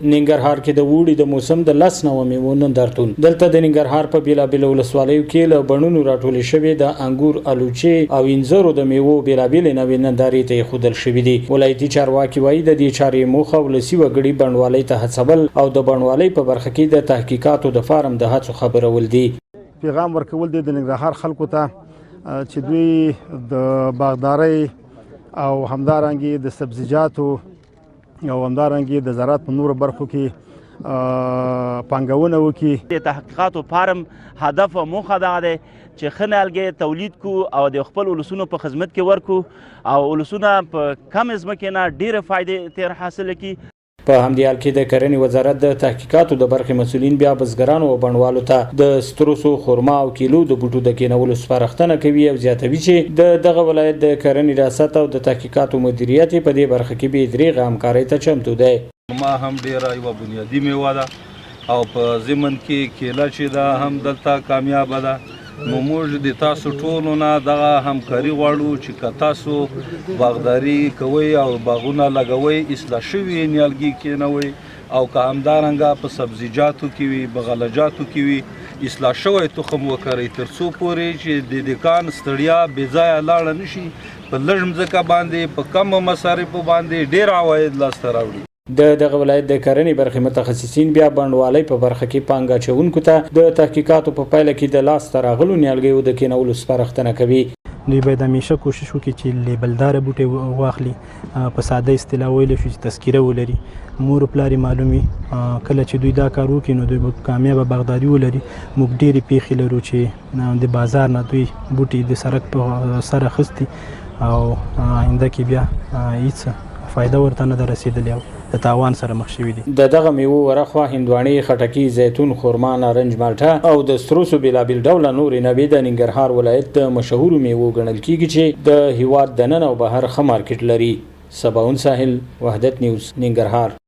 ننګرهار کې د وړي د موسم د 10 نوو میوو نندارتون دلته د ننګرهار په بیلابیل ولسوالیو کې له بڼونو راټول شوی د انګور الوچې او انځرو د میوو بیلابیل نوې نندارې ته خودل شوی دي ولایتي چارواکي وایي د دې چارې موخه ولسی وګړي بڼوالۍ ته هڅول او د بڼوالۍ په برخه کې د تحقیقاتو د فارم د هڅو خبرول دي پیغام ورکول دي د ننګرهار خلکو ته چې دوی د باغدارۍ او همدارنګه د سبزیجاتو او همدارنګه د زراعت په نورو برخو کې پانګونه وکړي د تحقیقاتو فارم هدف او موخه دا ده چې ښه نیالګي تولید کو او د خپل ولسونو په خدمت کې ورکو او ولسونه په کم ځمکې نه ډېرې فایدې ترې حاصل کړي په همدې حال کې د کرنې وزارت د تحقیقاتو د برخې مسؤلین بیا بزګرانو او بڼوالو ته د ستروسو خرما او کیلو د بوټو د کینولو سپارښتنه کوي او زیاتوي چې دغه ولایت د کرنې ریاست او د تحقیقاتو مدیریت په دې برخه کې به دریغه همکارۍ ته چمتو دی ما هم ډیره یوه بنیادي میوه ده او په ضمن کې کیله چې ده هم دلته کامیابه ده نو موږ د تاسو ټولو نه دغه همکاري غواړو چې که تاسو باغداري کوئ او باغونه لګوئ اصلاح شوي نیالګي کینوئ او که همدارنګه په سبزیجاتو کې وي بغلجاتو کې وي اصلاح شوی تخم وکرئ تر څو پورې چې د دکان ستړیا بې ځایه لاړه نشي په لږ مځکه باندې په کمو مصارفو باندې ډېر عواید لاسته راوړي دغه ولایت د کرنې برخې متخصصین بیا بڼوالۍ په برخه کې پانګه اچوونکو ته د تحقیقاتو په پایله کې د لاس ته راغلو نیالګیو د کینولو سپارښتنه کوي دوی باید همیشه کوشش وکړي چې لیبلدار بوټي واخلي په ساده اصطلاح ویل شي چې تذکره ولري مور پلار معلومي کله چې دوی دا کار وکړي نو دوی به کامیابه باغداري ولري موږ ډېرې پیښې لرو چې د بازار نه دوی بوټي د سړک په سر اخیستي او آینده کې بیا هیڅ فایده ورته نه ده رسېدلې او د تاوان سره مخ شوي دي دغه میوو ورخوا هندواڼې خټکي زیتون خرما نارنج مالټه او د ستروسو بیلابیل ډوله نورې نوې د ننګرهار ولایت د مشهورو میوو ګڼل کیږي چې د هیواد دننه او بهر ښه مارکیټ لري. صباحون ساحل، وحدت نیوز، ننګرهار.